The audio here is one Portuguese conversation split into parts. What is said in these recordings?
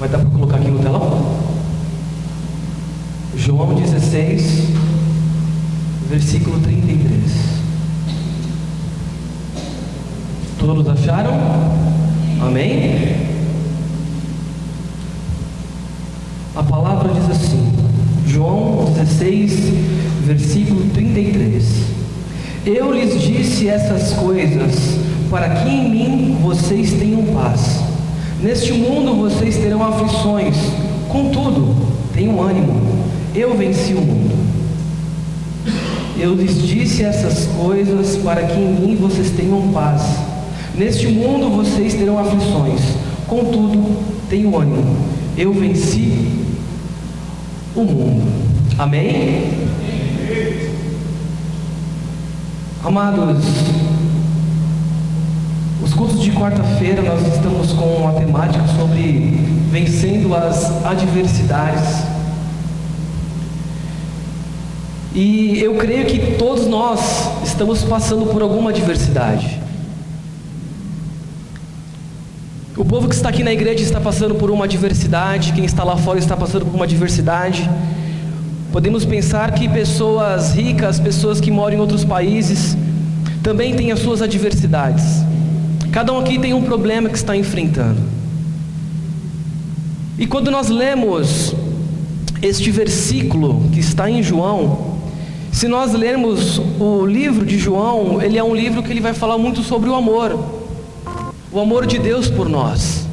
Vai dar para colocar aqui no telão? João 16, versículo 33. Todos acharam? Amém? A palavra diz assim, João 16, versículo 33. Eu lhes disse essas coisas para que em mim vocês tenham paz. Neste mundo vocês terão aflições, contudo, tenham ânimo, eu venci o mundo. Eu lhes disse essas coisas para que em mim vocês tenham paz. Neste mundo vocês terão aflições, contudo, tenham ânimo, eu venci o mundo. Amém? Amados, os cultos de quarta-feira nós estamos com uma temática sobre vencendo as adversidades. E eu creio que todos nós estamos passando por alguma adversidade. O povo que está aqui na igreja está passando por uma adversidade, quem está lá fora está passando por uma adversidade. Podemos pensar que pessoas ricas, pessoas que moram em outros países, também têm as suas adversidades. Cada um aqui tem um problema que está enfrentando. E quando nós lemos este versículo que está em João, se nós lermos o livro de João, ele é um livro que ele vai falar muito sobre o amor de Deus por nós.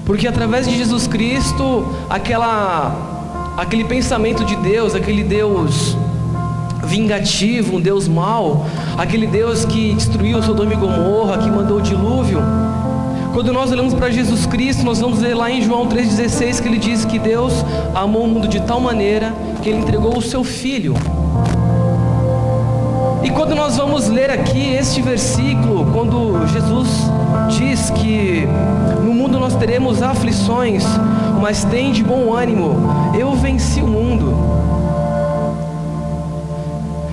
Porque através de Jesus Cristo, aquele pensamento de Deus, aquele Deus vingativo, um Deus mau, aquele Deus que destruiu Sodoma e Gomorra, que mandou o dilúvio, quando nós olhamos para Jesus Cristo, nós vamos ver lá em João 3,16 que ele diz que Deus amou o mundo de tal maneira que ele entregou o seu Filho. E quando nós vamos ler aqui este versículo, quando Jesus diz que no mundo nós teremos aflições, mas tem de bom ânimo, eu venci o mundo.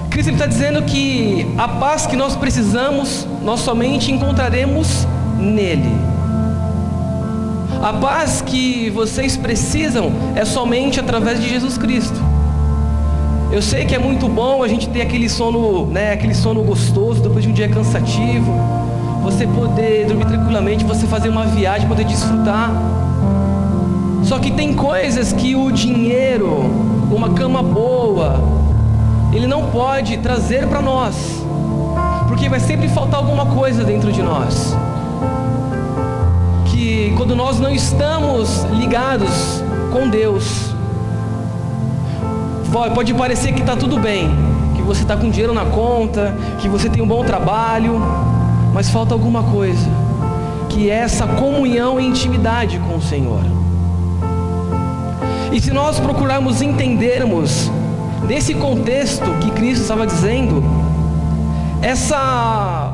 Cristo está dizendo que a paz que nós precisamos, nós somente encontraremos nele. A paz que vocês precisam é somente através de Jesus Cristo. Eu sei que é muito bom a gente ter aquele sono, aquele sono gostoso depois de um dia cansativo, você poder dormir tranquilamente, você fazer uma viagem, poder desfrutar. Só que tem coisas que o dinheiro, uma cama boa, ele não pode trazer para nós, porque vai sempre faltar alguma coisa dentro de nós. Que quando nós não estamos ligados com Deus, pode parecer que está tudo bem, que você está com dinheiro na conta, que você tem um bom trabalho, mas falta alguma coisa, que é essa comunhão e intimidade com o Senhor. E se nós procurarmos entendermos nesse contexto que Cristo estava dizendo, essa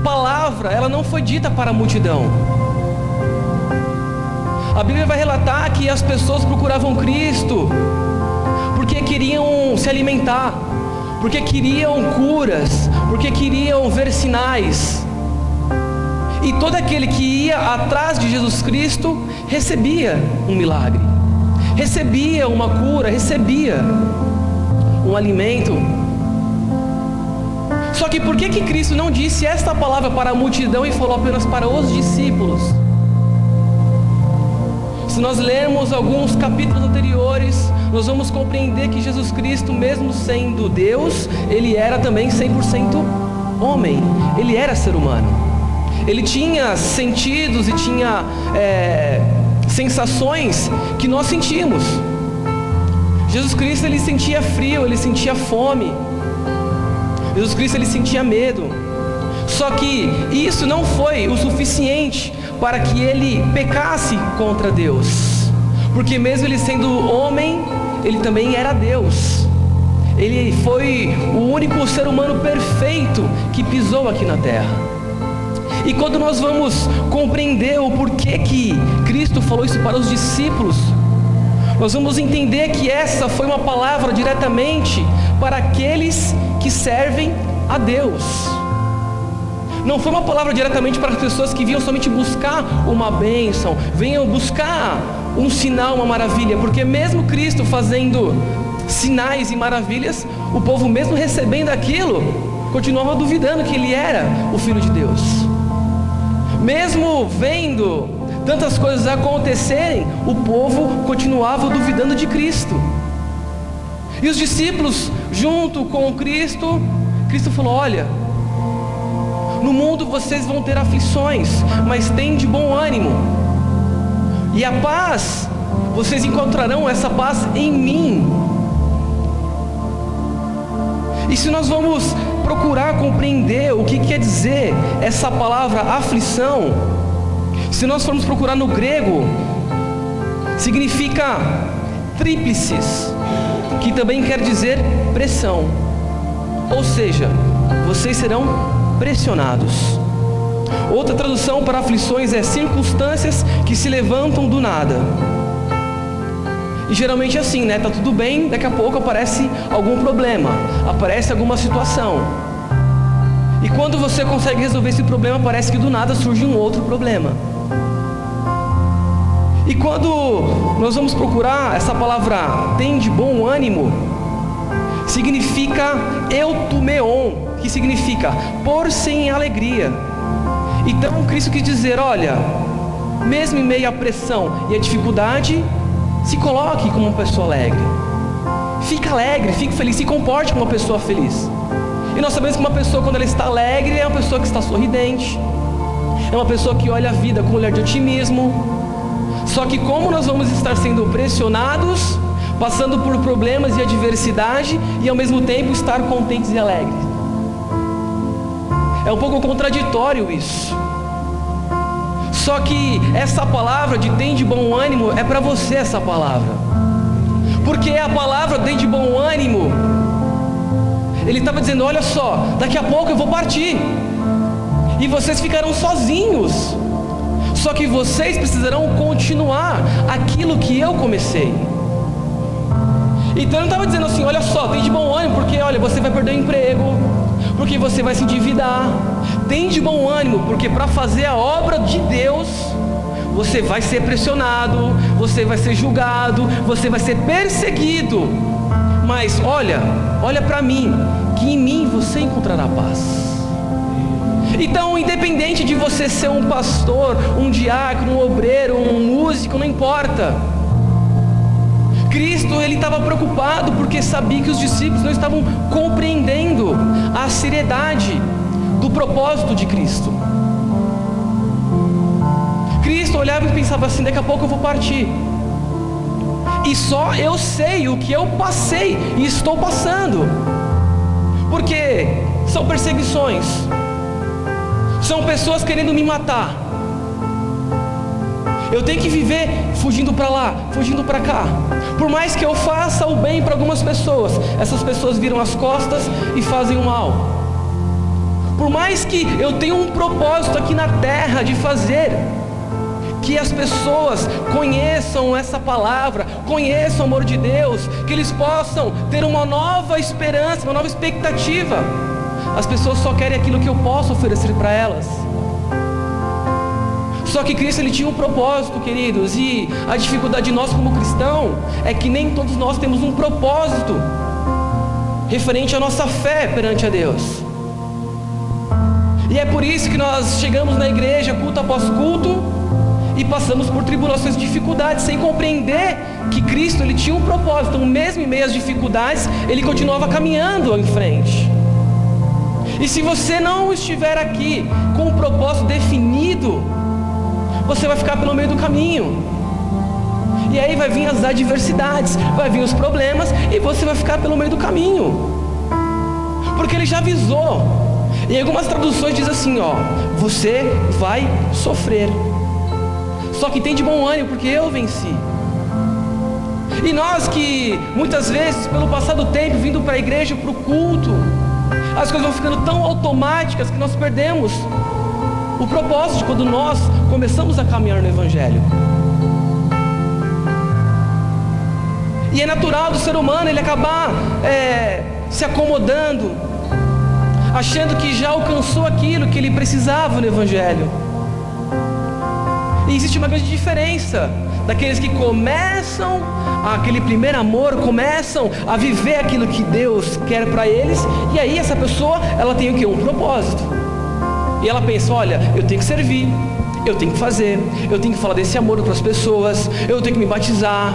palavra, ela não foi dita para a multidão. A Bíblia vai relatar que as pessoas procuravam Cristo porque queriam se alimentar, porque queriam curas, porque queriam ver sinais. E todo aquele que ia atrás de Jesus Cristo recebia um milagre, recebia uma cura, recebia um alimento. Só que por que Cristo não disse esta palavra para a multidão e falou apenas para os discípulos? Se nós lermos alguns capítulos anteriores, nós vamos compreender que Jesus Cristo, mesmo sendo Deus, ele era também 100% homem, ele era ser humano. Ele tinha sentidos e tinha sensações que nós sentimos. Jesus Cristo, ele sentia frio, ele sentia fome. Jesus Cristo, ele sentia medo. Só que isso não foi o suficiente para que ele pecasse contra Deus, porque mesmo ele sendo homem, ele também era Deus. Ele foi o único ser humano perfeito que pisou aqui na terra. E quando nós vamos compreender o porquê que Cristo falou isso para os discípulos, nós vamos entender que essa foi uma palavra diretamente para aqueles que servem a Deus. Não foi uma palavra diretamente para as pessoas que vinham somente buscar uma bênção, venham buscar um sinal, uma maravilha, porque mesmo Cristo fazendo sinais e maravilhas, o povo mesmo recebendo aquilo, continuava duvidando que Ele era o Filho de Deus. Mesmo vendo tantas coisas acontecerem, o povo continuava duvidando de Cristo. E os discípulos, junto com Cristo falou: olha, no mundo vocês vão ter aflições, mas tem de bom ânimo. E a paz, vocês encontrarão essa paz em mim. E se nós vamos procurar compreender o que quer dizer essa palavra aflição, se nós formos procurar no grego, significa tríplices, que também quer dizer pressão. Ou seja, vocês serão pressionados. Outra tradução para aflições é circunstâncias que se levantam do nada. E geralmente é assim, né? Tá tudo bem, daqui a pouco aparece algum problema, aparece alguma situação. E quando você consegue resolver esse problema, parece que do nada surge um outro problema. E quando nós vamos procurar essa palavra tem de bom ânimo, significa eutumeon, que significa pôr-se em alegria. Então Cristo quis dizer: olha, mesmo em meio à pressão e à dificuldade, se coloque como uma pessoa alegre. Fique alegre, fique feliz, se comporte como uma pessoa feliz. E nós sabemos que uma pessoa, quando ela está alegre, é uma pessoa que está sorridente, é uma pessoa que olha a vida com um olhar de otimismo. Só que como nós vamos estar sendo pressionados, passando por problemas e adversidade, e ao mesmo tempo estar contentes e alegres? É um pouco contraditório isso. Só que essa palavra de tem de bom ânimo é para você, essa palavra. Porque a palavra tem de bom ânimo, Ele estava dizendo: olha só, daqui a pouco eu vou partir, e vocês ficarão sozinhos. Só que vocês precisarão continuar aquilo que eu comecei. Então ele não estava dizendo assim: olha só, tem de bom ânimo, porque olha, você vai perder o emprego, porque você vai se endividar. Tem de bom ânimo, porque para fazer a obra de Deus, você vai ser pressionado, você vai ser julgado, você vai ser perseguido. Mas olha para mim, que em mim você encontrará paz. Então, independente de você ser um pastor, um diácono, um obreiro, um músico, não importa. Cristo, Ele estava preocupado porque sabia que os discípulos não estavam compreendendo a seriedade do propósito de Cristo. Cristo olhava e pensava assim: daqui a pouco eu vou partir, e só eu sei o que eu passei e estou passando, porque são perseguições, são pessoas querendo me matar. Eu tenho que viver fugindo para lá, fugindo para cá. Por mais que eu faça o bem para algumas pessoas, essas pessoas viram as costas e fazem o mal. Por mais que eu tenha um propósito aqui na terra de fazer que as pessoas conheçam essa palavra, conheçam o amor de Deus, que eles possam ter uma nova esperança, uma nova expectativa, as pessoas só querem aquilo que eu posso oferecer para elas. Só que Cristo, Ele tinha um propósito, queridos, e a dificuldade de nós como cristão é que nem todos nós temos um propósito referente à nossa fé perante a Deus. E é por isso que nós chegamos na igreja culto após culto e passamos por tribulações e dificuldades, sem compreender que Cristo, Ele tinha um propósito. Então, mesmo em meio às dificuldades, Ele continuava caminhando em frente. E se você não estiver aqui com um propósito definido, você vai ficar pelo meio do caminho. E aí vai vir as adversidades, vai vir os problemas, e você vai ficar pelo meio do caminho. Porque Ele já avisou. Em algumas traduções diz assim, você vai sofrer. Só que tem de bom ânimo, porque eu venci. E nós que muitas vezes, pelo passar do tempo, vindo para a igreja, para o culto, as coisas vão ficando tão automáticas que nós perdemos o propósito de quando nós começamos a caminhar no Evangelho. E é natural do ser humano ele acabar se acomodando, achando que já alcançou aquilo que ele precisava no Evangelho. E existe uma grande diferença daqueles que começam aquele primeiro amor, começam a viver aquilo que Deus quer para eles, e aí essa pessoa, ela tem o quê? Um propósito. E ela pensa, olha, eu tenho que servir, eu tenho que fazer, eu tenho que falar desse amor para as pessoas, eu tenho que me batizar.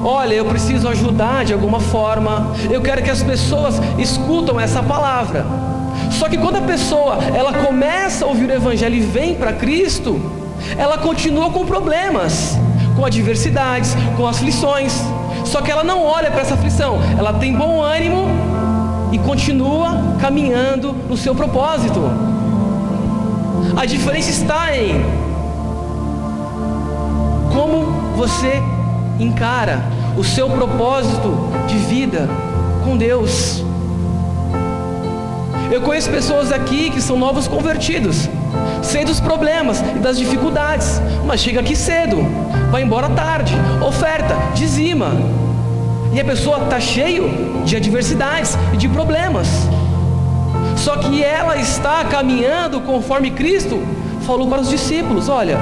Olha, eu preciso ajudar de alguma forma, eu quero que as pessoas escutam essa palavra. Só que quando a pessoa, ela começa a ouvir o Evangelho e vem para Cristo, ela continua com problemas, com adversidades, com aflições. Só que ela não olha para essa aflição, ela tem bom ânimo e continua caminhando no seu propósito. A diferença está em como você encara o seu propósito de vida com Deus. Eu conheço pessoas aqui que são novos convertidos, sei dos problemas e das dificuldades, mas chega aqui cedo, vai embora tarde, oferta, dizima, e a pessoa está cheio de adversidades e de problemas. Só que ela está caminhando conforme Cristo falou para os discípulos: olha,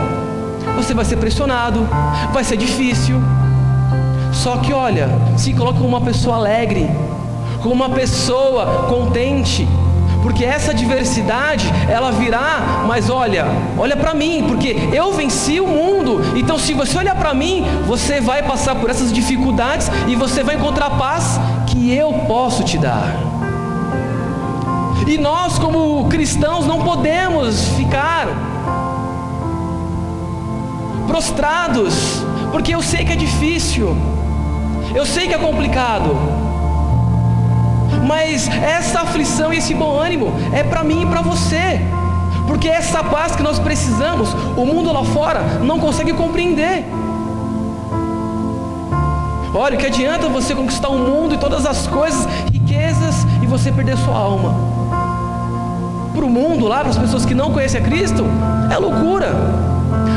você vai ser pressionado, vai ser difícil, só que olha, se coloca como uma pessoa alegre, como uma pessoa contente, porque essa adversidade, ela virá, mas olha para mim, porque eu venci o mundo. Então se você olhar para mim, você vai passar por essas dificuldades e você vai encontrar a paz que eu posso te dar. E nós como cristãos não podemos ficar prostrados, porque eu sei que é difícil, eu sei que é complicado, mas essa aflição e esse bom ânimo é para mim e para você, porque essa paz que nós precisamos, o mundo lá fora não consegue compreender. Olha, que adianta você conquistar o mundo e todas as coisas, riquezas, e você perder sua alma? Para o mundo lá, para as pessoas que não conhecem a Cristo, é loucura.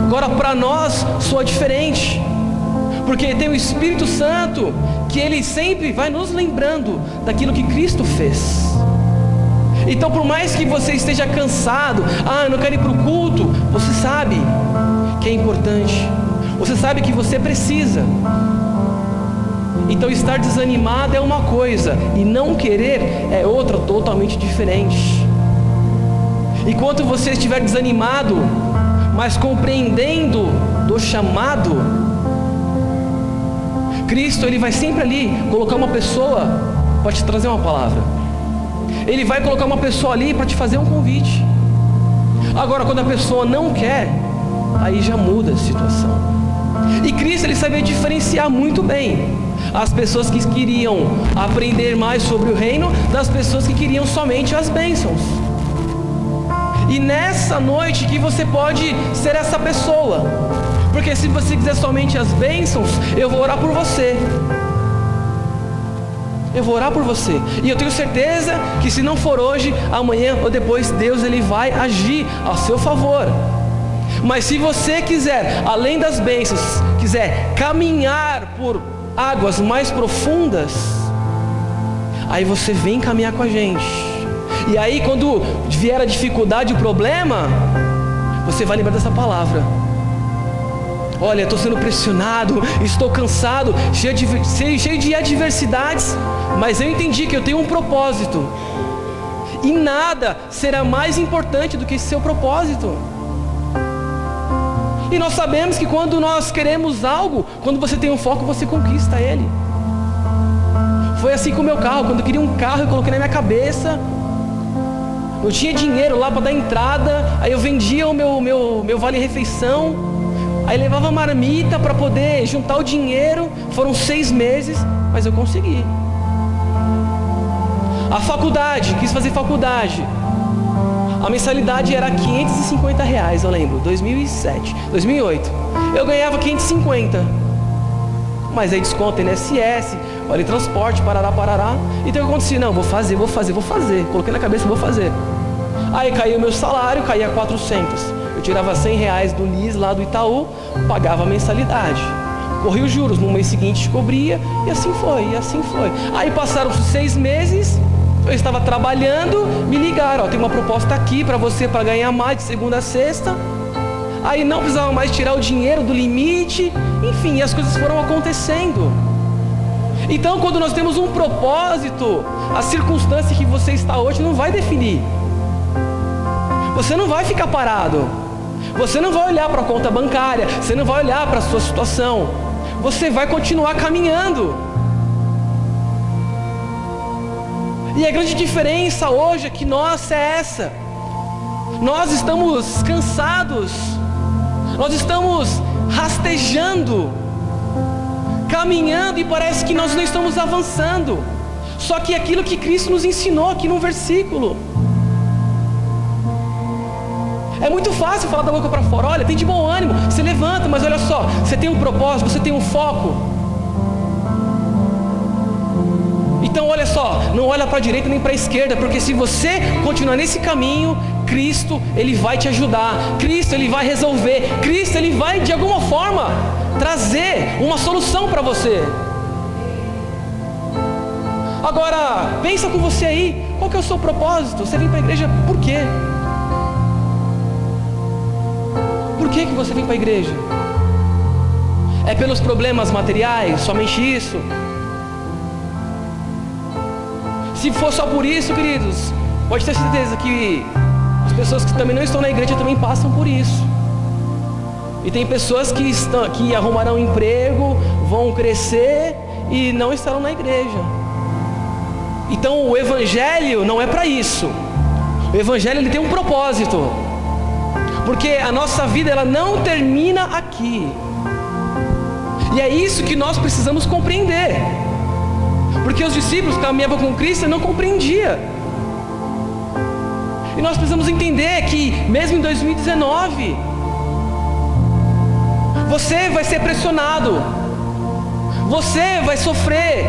Agora para nós soa diferente, porque tem o Espírito Santo, que Ele sempre vai nos lembrando daquilo que Cristo fez. Então por mais que você esteja cansado, eu não quero ir para o culto, você sabe que é importante, você sabe que você precisa. Então estar desanimado é uma coisa, e não querer é outra totalmente diferente. Enquanto você estiver desanimado, mas compreendendo do chamado, Cristo, Ele vai sempre ali colocar uma pessoa para te trazer uma palavra. Ele vai colocar uma pessoa ali para te fazer um convite. Agora, quando a pessoa não quer, aí já muda a situação. E Cristo, Ele sabia diferenciar muito bem as pessoas que queriam aprender mais sobre o reino das pessoas que queriam somente as bênçãos. E nessa noite que você pode ser essa pessoa, porque se você quiser somente as bênçãos, eu vou orar por você. Eu vou orar por você. E eu tenho certeza que se não for hoje, amanhã ou depois, Deus Ele vai agir a seu favor. Mas se você quiser, além das bênçãos, quiser caminhar por águas mais profundas, aí você vem caminhar com a gente. E aí quando vier a dificuldade, o problema, você vai lembrar dessa palavra: olha, estou sendo pressionado, estou cansado, cheio de adversidades, mas eu entendi que eu tenho um propósito, e nada será mais importante do que esse seu propósito. E nós sabemos que quando nós queremos algo, quando você tem um foco, você conquista ele. Foi assim com o meu carro. Quando eu queria um carro, eu coloquei na minha cabeça, eu tinha dinheiro lá para dar entrada, aí eu vendia o meu vale-refeição, aí levava marmita para poder juntar o dinheiro. Foram 6 meses, mas eu consegui. A faculdade, quis fazer faculdade, a mensalidade era R$550, eu lembro, 2008, eu ganhava 550, mas aí desconto INSS, vale transporte, parará, então eu aconteci, não, vou fazer, coloquei na cabeça, vou fazer. Aí caiu o meu salário, caía 400, eu tirava R$100 do NIS lá do Itaú, pagava a mensalidade, corri os juros, no mês seguinte cobria, e assim foi. Aí passaram 6 meses, Eu estava trabalhando, me ligaram, tem uma proposta aqui para você para ganhar mais de segunda a sexta. Aí não precisava mais tirar o dinheiro do limite. Enfim, as coisas foram acontecendo. Então, quando nós temos um propósito, a circunstância que você está hoje não vai definir. Você não vai ficar parado. Você não vai olhar para a conta bancária. Você não vai olhar para a sua situação. Você vai continuar caminhando. E a grande diferença hoje é que nossa é essa. Nós estamos cansados. Nós estamos rastejando, caminhando, e parece que nós não estamos avançando. Só que aquilo que Cristo nos ensinou aqui no versículo. É muito fácil falar da boca para fora. Olha, tem de bom ânimo, você levanta, mas olha só, você tem um propósito, você tem um foco. Então olha só, não olha para a direita nem para a esquerda, porque se você continuar nesse caminho, Cristo, Ele vai te ajudar. Cristo, Ele vai resolver. Cristo, Ele vai de alguma forma trazer uma solução para você. Agora, pensa com você aí, qual que é o seu propósito? Você vem para a igreja por quê? Por que você vem para a igreja? É pelos problemas materiais? Somente isso? Se for só por isso, queridos, pode ter certeza que as pessoas que também não estão na igreja também passam por isso. E tem pessoas que arrumarão emprego, vão crescer e não estarão na igreja. Então o evangelho não é para isso. O evangelho, ele tem um propósito. Porque a nossa vida, ela não termina aqui. E é isso que nós precisamos compreender. Porque os discípulos caminhavam com Cristo e não compreendiam. E nós precisamos entender que mesmo em 2019, você vai ser pressionado, você vai sofrer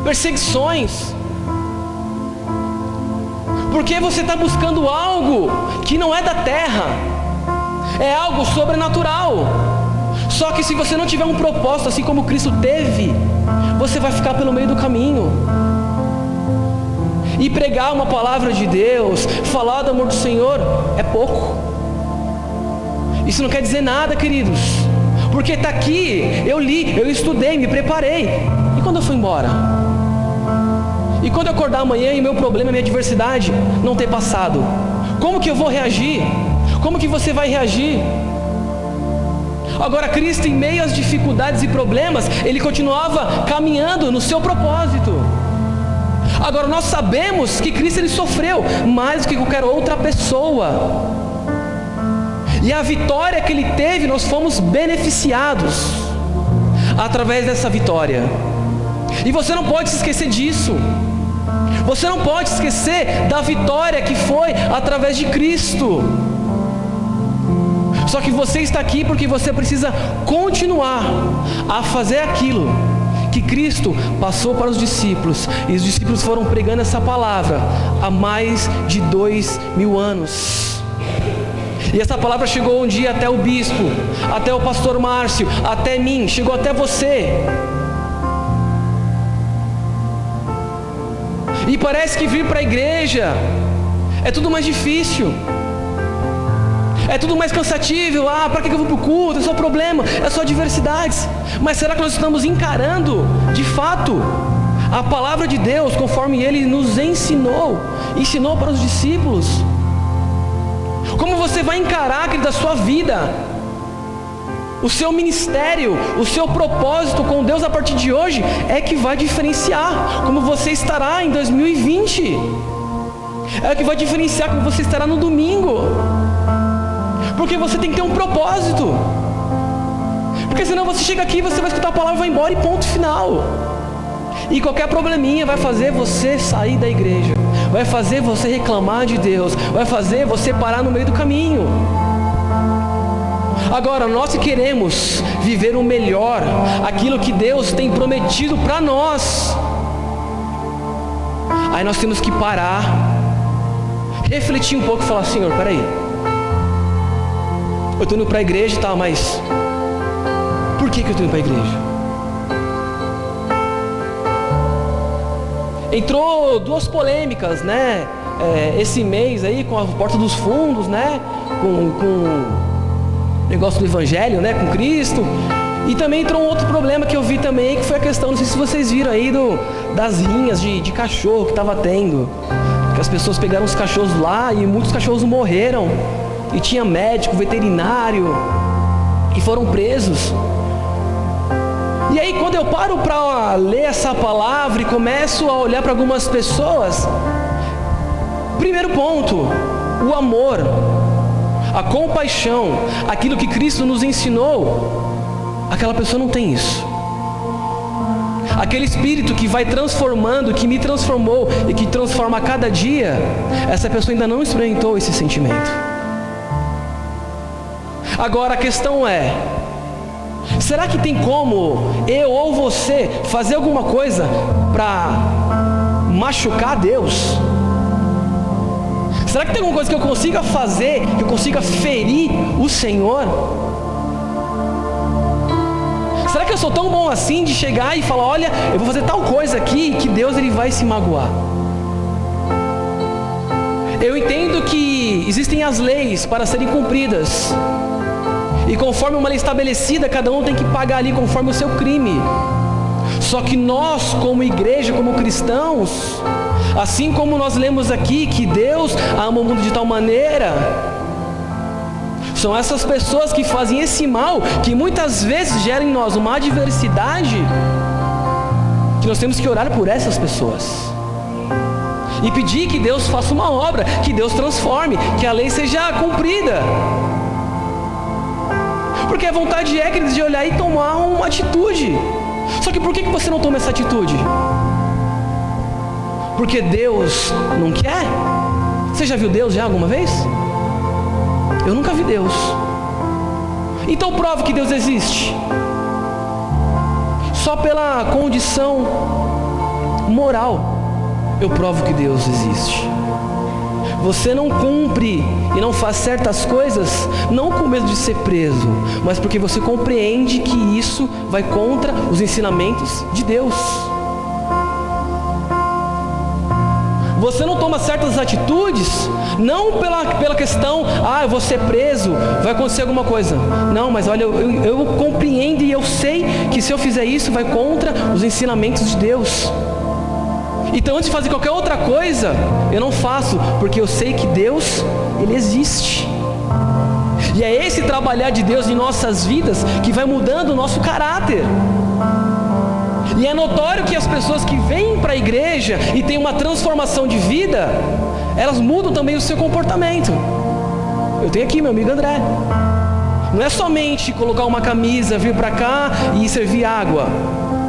perseguições, porque você está buscando algo que não é da terra, é algo sobrenatural. Só que se você não tiver um propósito, assim como Cristo teve, você vai ficar pelo meio do caminho. E pregar uma palavra de Deus, falar do amor do Senhor, é pouco. Isso não quer dizer nada, queridos. Porque está aqui, eu li, eu estudei, me preparei. E quando eu fui embora? E quando eu acordar amanhã e meu problema, minha adversidade não ter passado? Como que eu vou reagir? Como que você vai reagir? Agora, Cristo, em meio às dificuldades e problemas, Ele continuava caminhando no seu propósito. Agora, nós sabemos que Cristo, Ele sofreu mais do que qualquer outra pessoa. E a vitória que Ele teve, nós fomos beneficiados através dessa vitória. E você não pode se esquecer disso. Você não pode esquecer da vitória que foi através de Cristo. Só que você está aqui porque você precisa continuar a fazer aquilo que Cristo passou para os discípulos. E os discípulos foram pregando essa palavra há mais de 2000 anos. E essa palavra chegou um dia até o bispo, até o pastor Márcio, até mim, chegou até você. E parece que vir para a igreja é tudo mais difícil. É tudo mais cansativo. Para que eu vou para o culto? É só problema, é só adversidades. Mas será que nós estamos encarando, de fato, a palavra de Deus, conforme Ele nos ensinou para os discípulos? Como você vai encarar, querido, a sua vida, o seu ministério, o seu propósito com Deus a partir de hoje, é que vai diferenciar como você estará em 2020. É que vai diferenciar como você estará no domingo. Porque você tem que ter um propósito. Porque senão você chega aqui, você vai escutar a palavra, vai embora e ponto final. E qualquer probleminha vai fazer você sair da igreja, vai fazer você reclamar de Deus, vai fazer você parar no meio do caminho. Agora, nós que queremos viver o melhor, aquilo que Deus tem prometido para nós, aí nós temos que parar, refletir um pouco e falar: Senhor, peraí, eu estou indo para a igreja, tá, mas por que eu estou indo para a igreja? entrou duas polêmicas, né? Esse mês aí com a porta dos fundos, né? Com o negócio do evangelho, né? Com Cristo. E também entrou um outro problema que eu vi também, que foi a questão, não sei se vocês viram aí, das rinhas de cachorro que estava tendo. Que as pessoas pegaram os cachorros lá e muitos cachorros morreram. E tinha médico, veterinário, e foram presos. E aí quando eu paro para ler essa palavra e começo a olhar para algumas pessoas, primeiro ponto, o amor, a compaixão, aquilo que Cristo nos ensinou, aquela pessoa não tem isso. Aquele Espírito que vai transformando, que me transformou e que transforma a cada dia, essa pessoa ainda não experimentou esse sentimento. Agora a questão é, será que tem como eu ou você fazer alguma coisa para machucar Deus? Será que tem alguma coisa que eu consiga fazer, que eu consiga ferir o Senhor? Será que eu sou tão bom assim de chegar e falar, olha, eu vou fazer tal coisa aqui, que Deus ele vai se magoar? Eu entendo que existem as leis para serem cumpridas. E conforme uma lei estabelecida, cada um tem que pagar ali conforme o seu crime. Só que nós, como igreja, como cristãos, assim como nós lemos aqui que Deus ama o mundo de tal maneira, são essas pessoas que fazem esse mal, que muitas vezes geram em nós uma adversidade, que nós temos que orar por essas pessoas. E pedir que Deus faça uma obra, que Deus transforme, que a lei seja cumprida. Porque a vontade é, queridos, de olhar e tomar uma atitude. Só que por que você não toma essa atitude? Porque Deus não quer? Você já viu Deus já alguma vez? Eu nunca vi Deus. Então prova que Deus existe. Só pela condição moral eu provo que Deus existe. Você não cumpre e não faz certas coisas, não com medo de ser preso, mas porque você compreende que isso vai contra os ensinamentos de Deus. Você não toma certas atitudes, não pela questão, eu vou ser preso, vai acontecer alguma coisa. Não, mas olha, eu compreendo e eu sei que se eu fizer isso, vai contra os ensinamentos de Deus. Então antes de fazer qualquer outra coisa, eu não faço, porque eu sei que Deus, Ele existe. E é esse trabalhar de Deus em nossas vidas que vai mudando o nosso caráter. E é notório que as pessoas que vêm para a igreja e têm uma transformação de vida, elas mudam também o seu comportamento. Eu tenho aqui meu amigo André. Não é somente colocar uma camisa, vir para cá e servir água.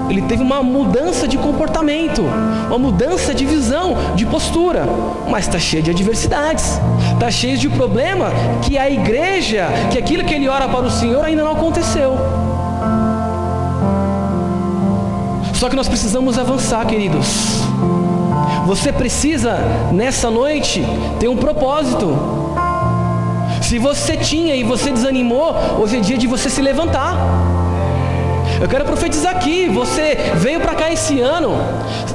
Ele teve uma mudança de comportamento, uma mudança de visão, de postura, mas está cheio de adversidades, está cheio de problema que a igreja, que aquilo que ele ora para o Senhor ainda não aconteceu. Só que nós precisamos avançar, queridos. Você precisa, nessa noite, ter um propósito. Se você tinha e você desanimou, hoje é dia de você se levantar. Eu quero profetizar aqui, você veio para cá esse ano,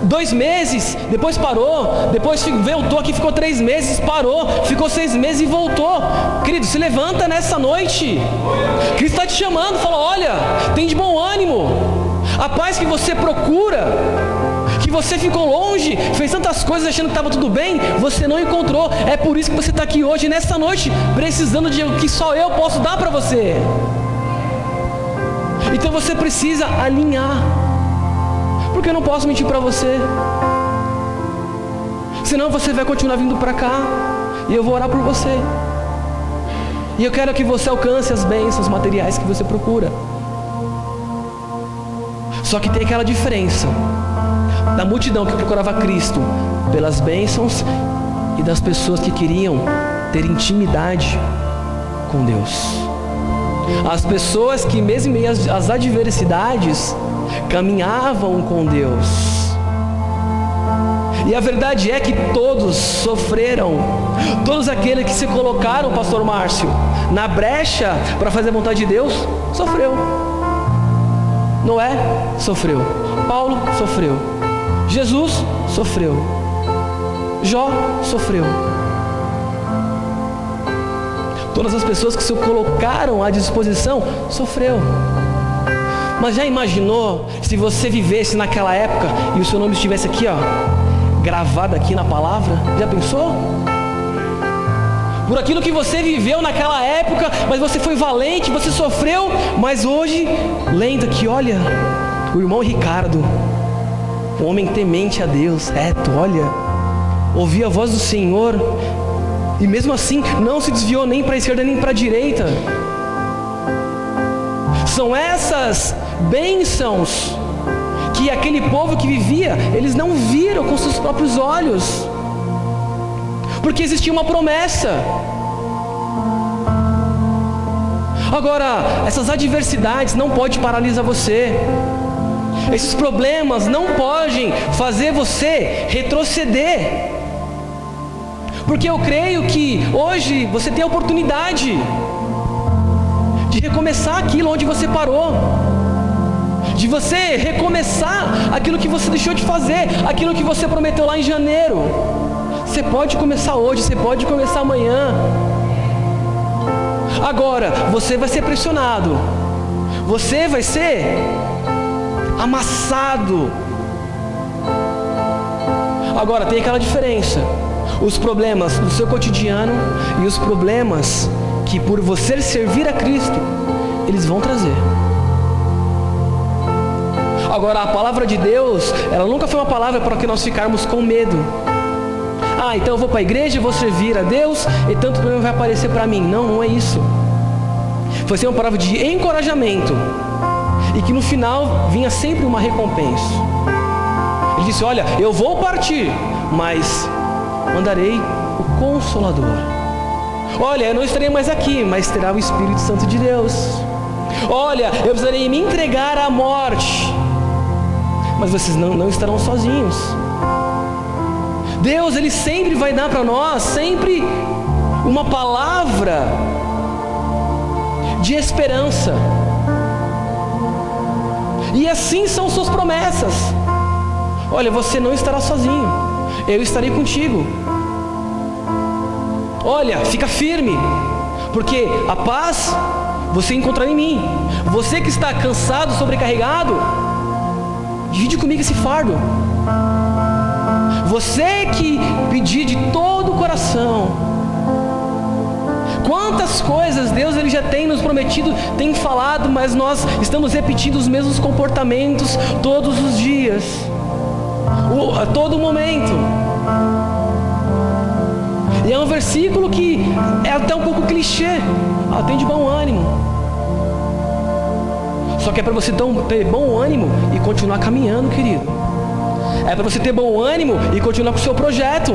2 meses, depois parou, depois voltou aqui, ficou 3 meses, parou, ficou 6 meses e voltou. Querido, se levanta nessa noite. Cristo está te chamando, fala, olha, tem de bom ânimo. A paz que você procura, que você ficou longe, fez tantas coisas achando que estava tudo bem, você não encontrou. É por isso que você está aqui hoje, nessa noite, precisando de o que só eu posso dar para você. Então você precisa alinhar, porque eu não posso mentir para você, senão você vai continuar vindo para cá, e eu vou orar por você, e eu quero que você alcance as bênçãos materiais que você procura. Só que tem aquela diferença da multidão que procurava Cristo pelas bênçãos e das pessoas que queriam ter intimidade com Deus. As pessoas que mesmo em meio às adversidades caminhavam com Deus. E a verdade é que todos sofreram. Todos aqueles que se colocaram, pastor Márcio, na brecha para fazer a vontade de Deus, sofreu. Noé sofreu, Paulo sofreu, Jesus sofreu. Jó sofreu. Todas as pessoas que se colocaram à disposição sofreu. Mas já imaginou se você vivesse naquela época e o seu nome estivesse aqui, gravado aqui na palavra? Já pensou? Por aquilo que você viveu naquela época, mas você foi valente, você sofreu, mas hoje, lendo aqui, olha, o irmão Ricardo, um homem temente a Deus, reto, olha, ouvia a voz do Senhor, e mesmo assim não se desviou nem para a esquerda nem para a direita. São essas bênçãos que aquele povo que vivia, eles não viram com seus próprios olhos, porque existia uma promessa. Agora, essas adversidades não podem paralisar você. Esses problemas não podem fazer você retroceder. Porque eu creio que hoje você tem a oportunidade de recomeçar aquilo onde você parou. De você recomeçar aquilo que você deixou de fazer, aquilo que você prometeu lá em janeiro. Você pode começar hoje, você pode começar amanhã. Agora, você vai ser pressionado. Você vai ser amassado. Agora, tem aquela diferença. Os problemas do seu cotidiano e os problemas que por você servir a Cristo, eles vão trazer. Agora, a palavra de Deus, ela nunca foi uma palavra para que nós ficarmos com medo. Então eu vou para a igreja, vou servir a Deus e tanto problema vai aparecer para mim. Não, não é isso. Foi ser uma palavra de encorajamento e que no final vinha sempre uma recompensa. Ele disse, olha, eu vou partir, mas mandarei o Consolador. Olha, eu não estarei mais aqui, mas terá o Espírito Santo de Deus. Olha, eu precisarei me entregar à morte, mas vocês não estarão sozinhos. Deus, Ele sempre vai dar para nós, sempre uma palavra de esperança. E assim são suas promessas. Olha, você não estará sozinho, eu estarei contigo. Olha, fica firme, porque a paz você encontrará em mim. Você que está cansado, sobrecarregado, divide comigo esse fardo. Você que pedir de todo o coração. Quantas coisas Deus Ele já tem nos prometido, tem falado, mas nós estamos repetindo os mesmos comportamentos todos os dias, a todo momento. E é um versículo que é até um pouco clichê. Tem de bom ânimo. Só que é para você ter bom ânimo e continuar caminhando, querido. É para você ter bom ânimo e continuar com o seu projeto.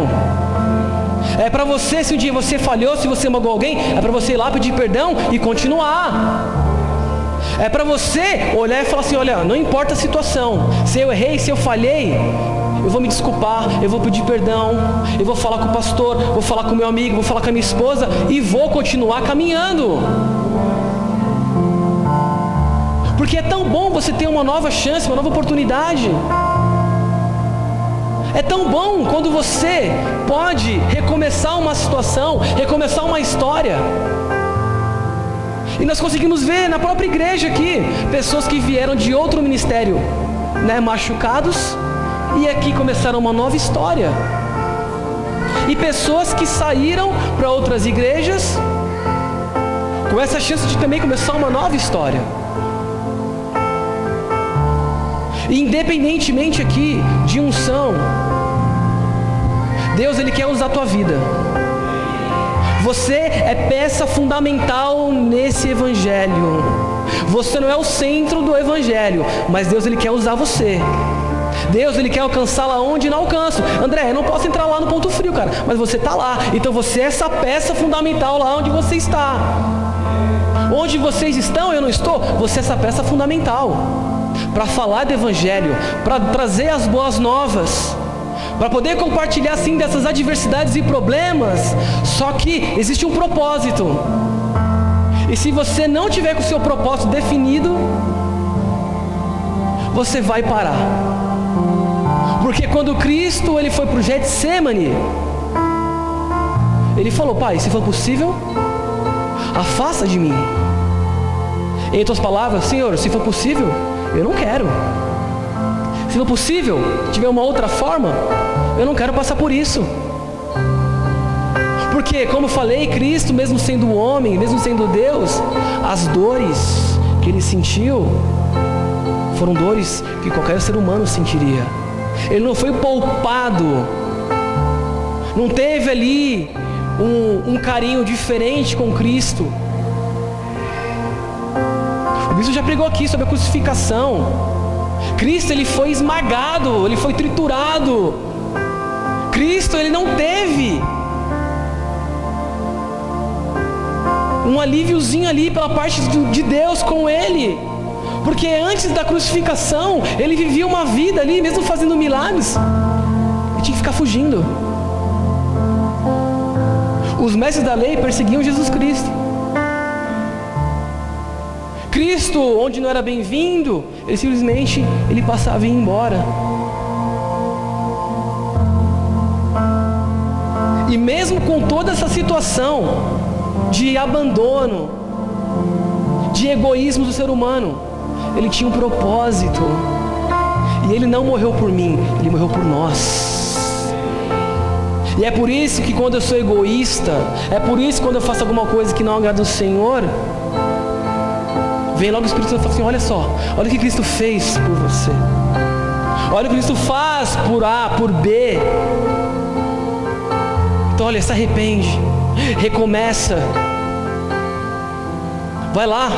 É para você, se um dia você falhou, se você magoou alguém, é para você ir lá pedir perdão e continuar. É para você olhar e falar assim, olha, não importa a situação, se eu errei, se eu falhei, eu vou me desculpar, eu vou pedir perdão, eu vou falar com o pastor, vou falar com o meu amigo, vou falar com a minha esposa e vou continuar caminhando. Porque é tão bom você ter uma nova chance, uma nova oportunidade. É tão bom quando você pode recomeçar uma situação, recomeçar uma história. E nós conseguimos ver na própria igreja aqui, pessoas que vieram de outro ministério, machucados, e aqui começaram uma nova história. E pessoas que saíram para outras igrejas, com essa chance de também começar uma nova história. Independentemente aqui de unção, Deus Ele quer usar a tua vida. Você é peça fundamental nesse evangelho. Você não é o centro do evangelho, mas Deus Ele quer usar você. Deus Ele quer alcançar lá onde não alcanço. André, eu não posso entrar lá no ponto frio, cara, mas você está lá. Então você é essa peça fundamental lá onde você está. Onde vocês estão, eu não estou. Você é essa peça fundamental para falar do evangelho, para trazer as boas novas, para poder compartilhar assim dessas adversidades e problemas. Só que existe um propósito, e se você não tiver com o seu propósito definido, você vai parar, Porque quando Cristo ele foi para o Getsemane, ele falou: Pai, se for possível, afasta de mim. Em outras palavras, Senhor, se for possível, eu não quero. Se for possível, tiver uma outra forma, eu não quero passar por isso. Porque, como falei, Cristo, mesmo sendo homem, mesmo sendo Deus, as dores que ele sentiu foram dores que qualquer ser humano sentiria. Ele não foi poupado, não teve ali um carinho diferente com Cristo. O bispo já pregou aqui sobre a crucificação. Cristo ele foi esmagado, ele foi triturado. Cristo ele não teve um alíviozinho ali pela parte de Deus com ele, porque antes da crucificação ele vivia uma vida ali, mesmo fazendo milagres, ele tinha que ficar fugindo. Os mestres da lei perseguiam Jesus Cristo. Cristo, onde não era bem-vindo, ele simplesmente passava e ia embora. E mesmo com toda essa situação de abandono, de egoísmo do ser humano, ele tinha um propósito. E ele não morreu por mim, ele morreu por nós. E é por isso que quando eu sou egoísta, é por isso que quando eu faço alguma coisa que não agrada ao Senhor, vem logo o Espírito Santo e fala assim: olha só, olha o que Cristo fez por você, olha o que Cristo faz por A, por B. Então olha, se arrepende, recomeça, vai lá,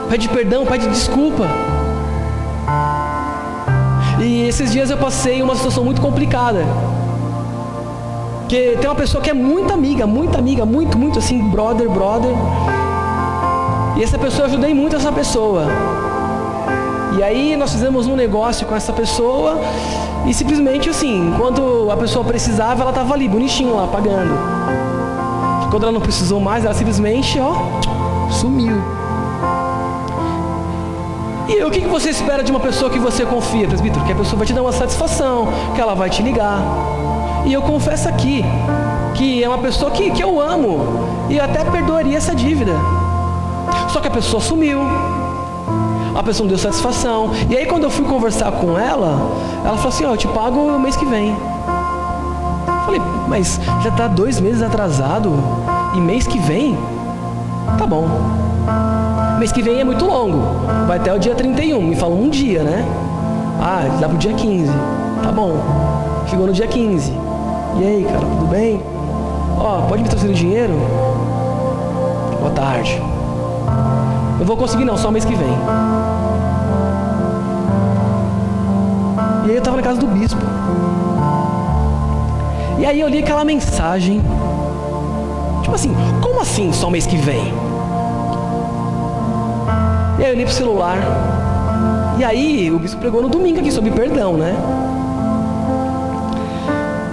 pede perdão, pede desculpa. E esses dias eu passei uma situação muito complicada, que tem uma pessoa que é muito amiga, muito assim, brother, e essa pessoa, eu ajudei muito essa pessoa. E aí nós fizemos um negócio com essa pessoa, e simplesmente assim, quando a pessoa precisava, ela estava ali, bonitinho lá, pagando. Quando ela não precisou mais, ela simplesmente, sumiu. E o que você espera de uma pessoa que você confia, presbítero? Que a pessoa vai te dar uma satisfação, que ela vai te ligar. E eu confesso aqui, que é uma pessoa que eu amo, e eu até perdoaria essa dívida. Só que a pessoa sumiu, a pessoa não deu satisfação. E aí quando eu fui conversar com ela falou assim: eu te pago o mês que vem. Eu falei: mas já está 2 meses atrasado, e mês que vem? Tá bom. Mês que vem é muito longo, vai até o dia 31, me falou um dia, né? Dá pro dia 15, tá bom. Chegou no dia 15, e aí, cara, tudo bem? Pode me trazer o dinheiro? Boa tarde. Não vou conseguir não, só mês que vem. E aí eu estava na casa do bispo. E aí eu li aquela mensagem. Tipo assim, como assim só mês que vem? E aí eu li pro celular. E aí o bispo pregou no domingo aqui sobre perdão, né?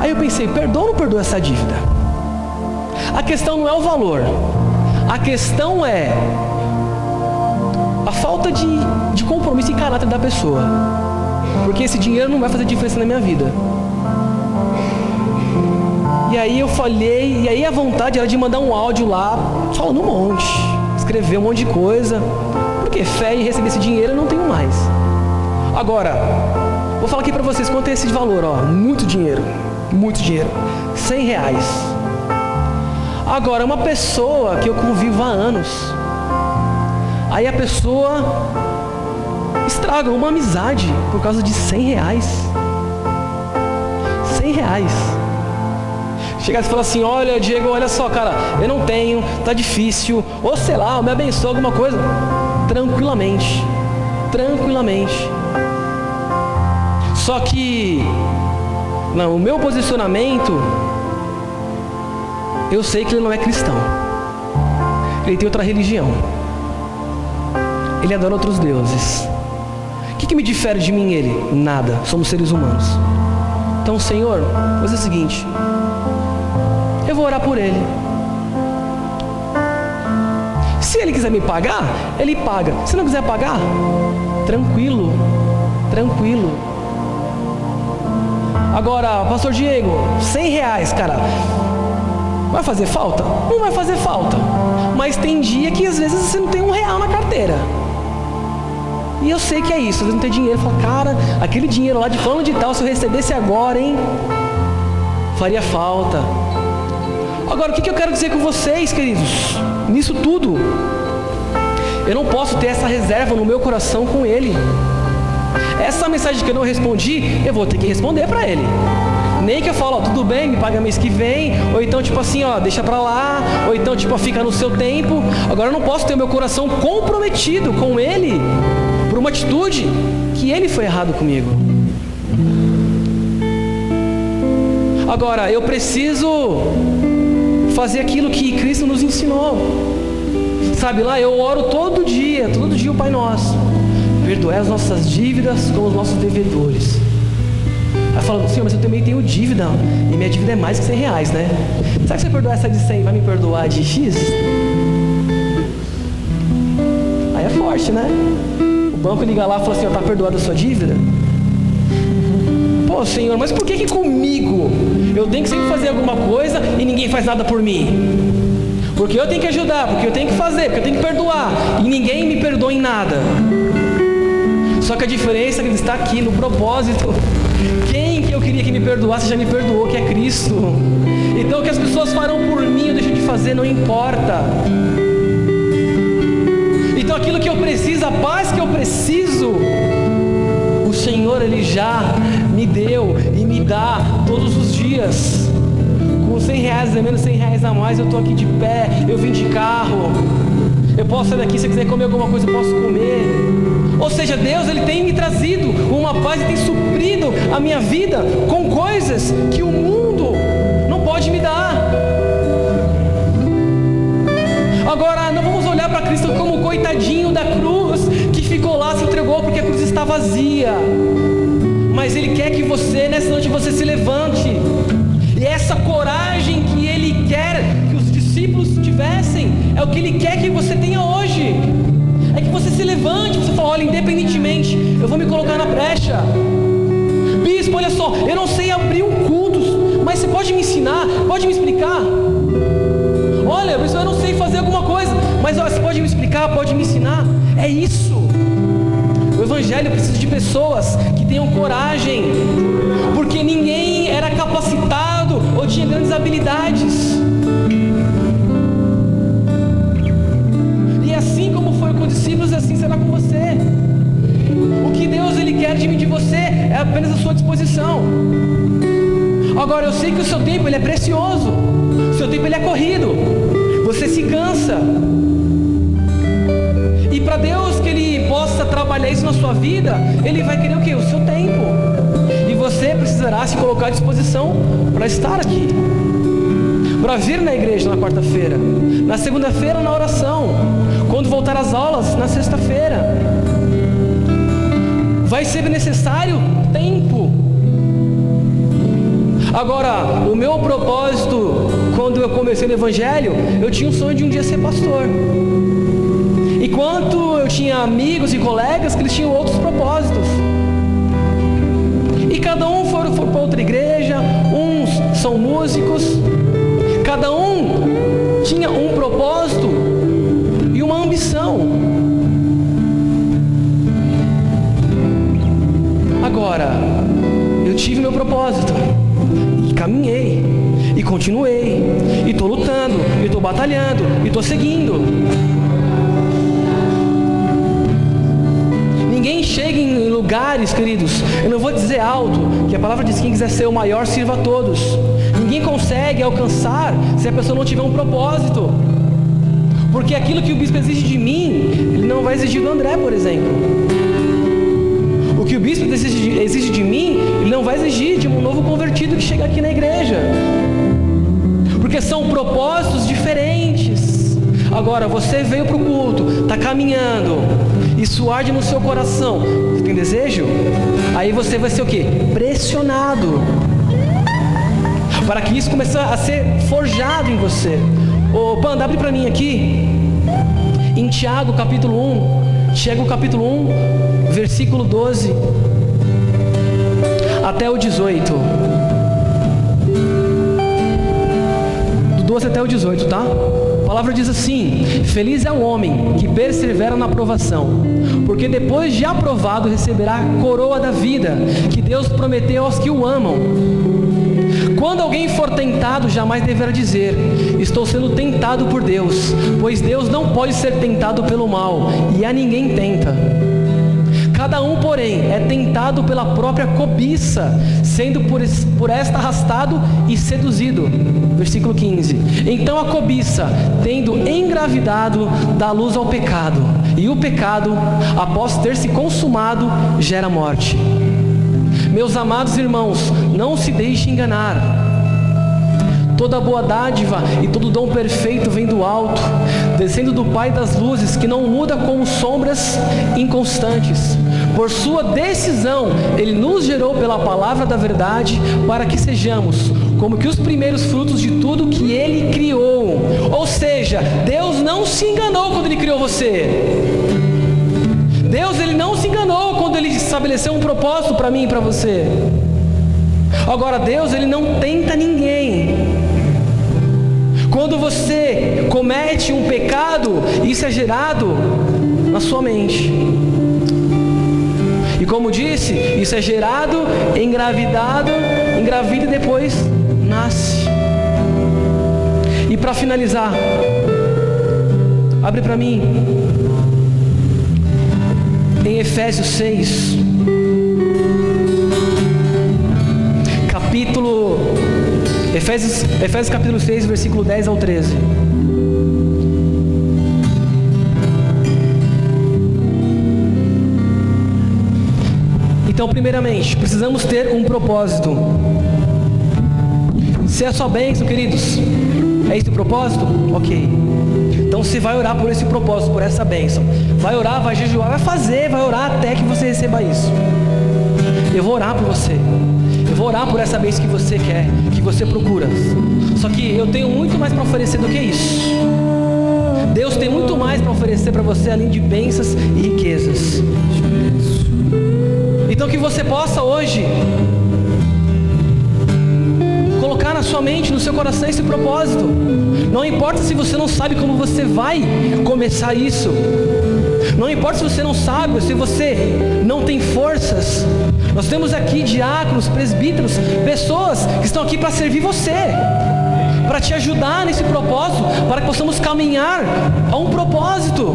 Aí eu pensei: perdoa ou não perdoa essa dívida? A questão não é o valor. A questão é a falta de compromisso e caráter da pessoa. Porque esse dinheiro não vai fazer diferença na minha vida. E aí eu falei, e aí a vontade era de mandar um áudio lá, falando um monte, escrever um monte de coisa, porque fé em receber esse dinheiro eu não tenho mais. Agora, vou falar aqui pra vocês quanto é esse valor, muito dinheiro, R$100. Agora, uma pessoa que eu convivo há anos, aí a pessoa estraga uma amizade por causa de R$100. R$100. Chegar e falar assim: olha, Diego, olha só, cara, eu não tenho, tá difícil, ou sei lá, me abençoa alguma coisa. Tranquilamente. Só que, o meu posicionamento, eu sei que ele não é cristão. Ele tem outra religião. Ele adora outros deuses. O que me difere de mim e ele? Nada, somos seres humanos. Então, Senhor, vou fazer o seguinte: eu vou orar por ele. Se ele quiser me pagar, ele paga. Se não quiser pagar, tranquilo. Agora, pastor Diego, R$100, cara, vai fazer falta? Não vai fazer falta. Mas tem dia que às vezes você não tem R$1 na carteira. E eu sei que é isso, às vezes não tem dinheiro. Fala, cara, aquele dinheiro lá de fulano de tal, se eu recebesse agora, hein, faria falta. Agora, o que eu quero dizer com vocês, queridos? Nisso tudo, eu não posso ter essa reserva no meu coração com Ele. Essa mensagem que eu não respondi, eu vou ter que responder para Ele. Nem que eu falo, ó, tudo bem, me paga mês que vem, ou então tipo assim, ó, deixa pra lá, ou então tipo, fica no seu tempo. Agora eu não posso ter o meu coração comprometido com Ele por uma atitude que Ele foi errado comigo. Agora, eu preciso fazer aquilo que Cristo nos ensinou. Sabe lá, eu oro todo dia o Pai Nosso. Perdoai as nossas dívidas como os nossos devedores. Aí falando, Senhor, mas eu também tenho dívida, e minha dívida é mais que R$100, né? Será que se eu perdoar essa de 100, vai me perdoar de X? Aí é forte, né? O banco liga lá e fala assim, ó, tá perdoada a sua dívida? Pô, Senhor, mas por que comigo eu tenho que sempre fazer alguma coisa e ninguém faz nada por mim? Porque eu tenho que ajudar, porque eu tenho que fazer, porque eu tenho que perdoar, e ninguém me perdoa em nada. Só que a diferença é que ele está aqui no propósito. Quem que eu queria que me perdoasse já me perdoou, que é Cristo. Então o que as pessoas farão por mim ou deixam de fazer não importa. Então aquilo que eu preciso, a paz que eu preciso, o Senhor Ele já me deu e me dá todos os dias. Com R$100 a menos, R$100 a mais, eu estou aqui de pé, eu vim de carro, eu posso sair daqui, se eu quiser comer alguma coisa, eu posso comer. Ou seja, Deus Ele tem me trazido uma paz e tem suprido a minha vida com coisas que o mundo não pode me dar. Agora, não vamos olhar para Cristo como o coitadinho da cruz, que ficou lá, se entregou porque a cruz está vazia. Mas Ele quer que você, nessa noite, você se levante. E essa coragem que Ele quer que os discípulos tivessem, é o que Ele quer que você tenha hoje. É que você se levante, você fala, olha, independentemente, eu vou me colocar na brecha. Bispo, olha só, eu não sei abrir um culto, mas você pode me ensinar, pode me explicar? Olha, bispo, eu não sei fazer alguma coisa, mas olha, você pode me explicar, pode me ensinar? É isso. O Evangelho precisa de pessoas que tenham coragem, porque ninguém era capacitado ou tinha grandes habilidades. E assim como foi com os discípulos, assim será com você. O que Deus Ele quer de mim, de você, é apenas a sua disposição. Agora eu sei que o seu tempo Ele é precioso, o seu tempo Ele é corrido, você se cansa. E para Deus que Ele possa trabalhar isso na sua vida, Ele vai querer o quê? O seu tempo. E você precisará se colocar à disposição para estar aqui, para vir na igreja na quarta-feira, na segunda-feira na oração, quando voltar às aulas na sexta-feira. Vai ser necessário tempo. Agora, o meu propósito, quando eu comecei no Evangelho, eu tinha um sonho de um dia ser pastor. Enquanto eu tinha amigos e colegas que eles tinham outros propósitos. E cada um foi para outra igreja, uns são músicos, cada um tinha um propósito e uma ambição. Agora, eu tive meu propósito, e caminhei, e continuei, e estou lutando, e estou batalhando, e estou seguindo. Ninguém chega em lugares, queridos, eu não vou dizer alto, que a palavra diz que quem quiser ser o maior, sirva a todos. Ninguém consegue alcançar se a pessoa não tiver um propósito. Porque aquilo que o bispo exige de mim, ele não vai exigir do André, por exemplo. O que o bispo exige de mim, ele não vai exigir de um novo convertido que chega aqui na igreja. Porque são propósitos diferentes. Agora, você veio para o culto, está caminhando, isso arde no seu coração, você tem desejo? Aí você vai ser o quê? Pressionado, para que isso comece a ser forjado em você. Ô Panda, abre para mim aqui, em Tiago capítulo 1, Tiago capítulo 1, versículo 12. até o 18. Do 12 até o 18, tá? A palavra diz assim: feliz é o homem que persevera na aprovação, porque depois de aprovado receberá a coroa da vida, que Deus prometeu aos que o amam. Quando alguém for tentado, jamais deverá dizer: estou sendo tentado por Deus, pois Deus não pode ser tentado pelo mal, e a ninguém tenta. Cada um, porém, é tentado pela própria cobiça, sendo por esta arrastado e seduzido. Versículo 15. Então a cobiça, tendo engravidado, dá luz ao pecado, e o pecado, após ter se consumado, gera morte. Meus amados irmãos, não se deixe enganar. Toda boa dádiva e todo dom perfeito vem do alto, descendo do Pai das luzes, que não muda como sombras inconstantes. Por sua decisão, Ele nos gerou pela palavra da verdade, para que sejamos como que os primeiros frutos de tudo que Ele criou. Ou seja, Deus não se enganou quando Ele criou você. Deus, Ele não se enganou quando Ele estabeleceu um propósito para mim e para você. Agora, Deus, Ele não tenta ninguém. Quando você comete um pecado, isso é gerado na sua mente. E como disse, isso é gerado, engravidado, engravida e depois nasce. E para finalizar, abre para mim em Efésios 6, Efésios capítulo 6, versículo 10 ao 13. Então, primeiramente, precisamos ter um propósito. Se é só bênção, queridos, é esse o propósito? Ok. Então você vai orar por esse propósito, por essa bênção. Vai orar, vai jejuar, vai orar até que você receba isso. Eu vou orar por você. Eu vou orar por essa bênção que você quer, que você procura. Só que eu tenho muito mais para oferecer do que isso. Deus tem muito mais para oferecer para você, além de bênçãos e riquezas. Então que você possa hoje colocar na sua mente, no seu coração esse propósito. Não importa se você não sabe como você vai começar isso. Não importa se você não sabe, se você não tem forças. Nós temos aqui diáconos, presbíteros, pessoas que estão aqui para servir você, para te ajudar nesse propósito, para que possamos caminhar a um propósito.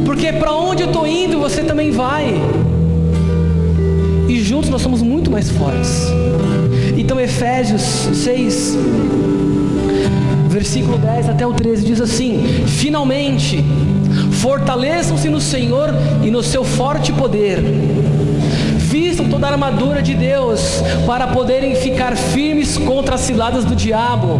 Porque para onde eu estou indo, você também vai. E juntos nós somos muito mais fortes. Então Efésios 6, versículo 10 até o 13 diz assim: finalmente, fortaleçam-se no Senhor e no seu forte poder. Vistam toda a armadura de Deus, para poderem ficar firmes contra as ciladas do diabo.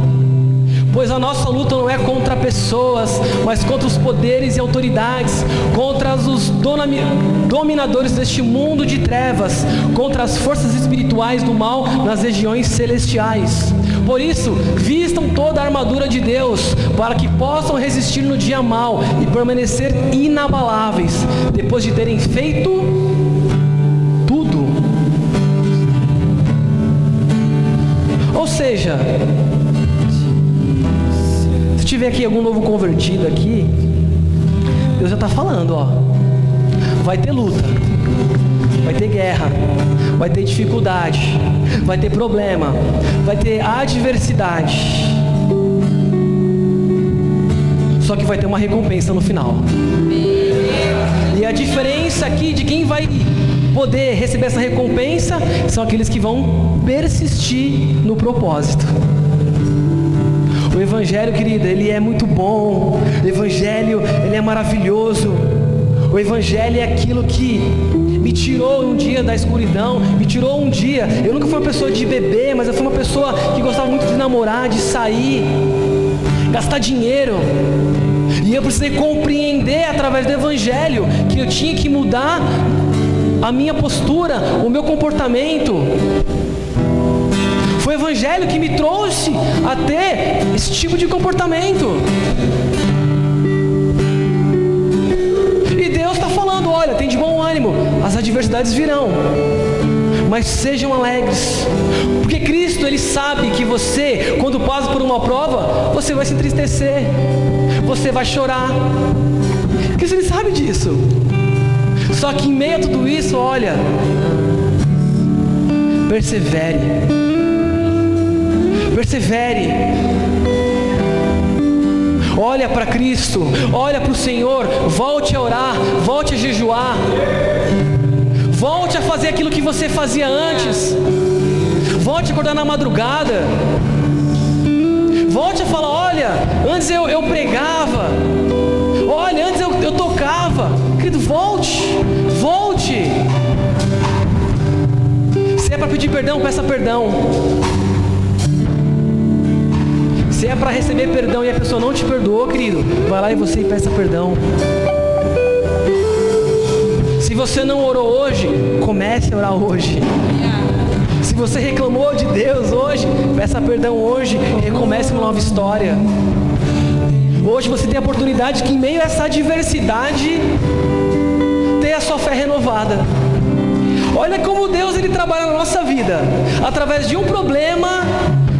Pois a nossa luta não é contra pessoas, mas contra os poderes e autoridades, contra os dominadores deste mundo de trevas, contra as forças espirituais do mal nas regiões celestiais. Por isso, vistam toda a armadura de Deus, para que possam resistir no dia mau e permanecer inabaláveis, depois de terem feito tudo. Ou seja, se tiver aqui algum novo convertido aqui, Deus já está falando, ó, vai ter luta, vai ter guerra, vai ter dificuldade, vai ter problema, vai ter adversidade. Só que vai ter uma recompensa no final. E a diferença aqui de quem vai poder receber essa recompensa são aqueles que vão persistir no propósito. O Evangelho, querida, ele é muito bom. O Evangelho, ele é maravilhoso. O Evangelho é aquilo que me tirou um dia da escuridão, me tirou um dia. Eu nunca fui uma pessoa de beber, mas eu fui uma pessoa que gostava muito de namorar, de sair, gastar dinheiro. E eu precisei compreender através do Evangelho que eu tinha que mudar a minha postura, o meu comportamento. Foi o Evangelho que me trouxe a ter esse tipo de comportamento. E Deus está falando, olha, tem de bom ânimo, as adversidades virão, mas sejam alegres, porque Cristo, Ele sabe que você, quando passa por uma prova, você vai se entristecer, você vai chorar. Cristo, Ele sabe disso. Só que em meio a tudo isso, olha, persevere. Persevere. Olha para Cristo, olha para o Senhor, volte a orar, volte a jejuar, volte a fazer aquilo que você fazia antes, volte a acordar na madrugada, volte a falar, olha, antes eu pregava, olha, antes eu tocava. Querido, volte. Se é para pedir perdão, peça perdão. Se é para receber perdão e a pessoa não te perdoou, querido, vai lá e você peça perdão. Se você não orou hoje, comece a orar hoje. Se você reclamou de Deus hoje, peça perdão hoje e recomece uma nova história. Hoje você tem a oportunidade que, em meio a essa adversidade, ter a sua fé renovada. Olha como Deus, Ele trabalha na nossa vida, através de um problema,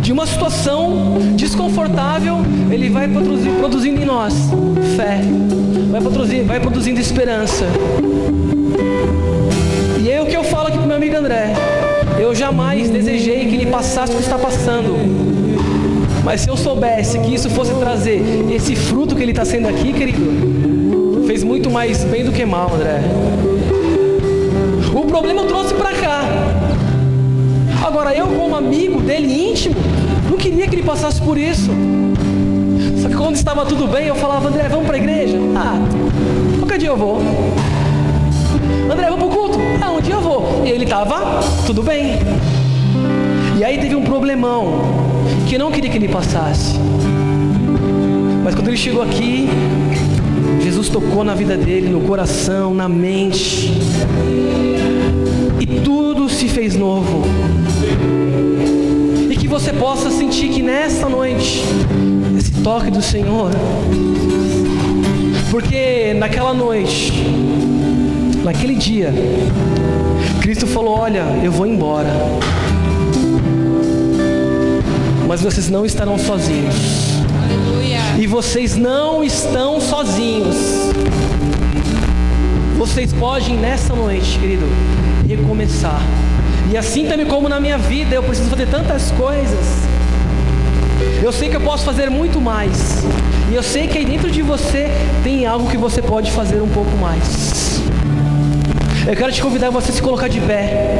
de uma situação desconfortável, Ele vai produzindo em nós fé, vai produzindo esperança. E é o que eu falo aqui para o meu amigo André. Eu jamais desejei que ele passasse o que está passando, mas se eu soubesse que isso fosse trazer esse fruto que ele está sendo aqui, querido, fez muito mais bem do que mal, André. O problema eu trouxe para cá. Agora eu, como amigo dele íntimo, não queria que ele passasse por isso. Só que quando estava tudo bem, eu falava, André, vamos para a igreja? Qualquer dia eu vou. André, vamos para o culto? Um dia eu vou. E ele estava tudo bem. E aí teve um problemão que eu não queria que ele passasse. Mas quando ele chegou aqui, Jesus tocou na vida dele, no coração, na mente, e tudo se fez novo. E que você possa sentir que nesta noite, esse toque do Senhor, porque naquela noite, naquele dia, Cristo falou, olha, eu vou embora, mas vocês não estarão sozinhos. Aleluia. E vocês não estão sozinhos. Vocês podem nessa noite, querido, recomeçar. E assim também como na minha vida, eu preciso fazer tantas coisas. Eu sei que eu posso fazer muito mais. E eu sei que aí dentro de você tem algo que você pode fazer um pouco mais. Eu quero te convidar a você se colocar de pé.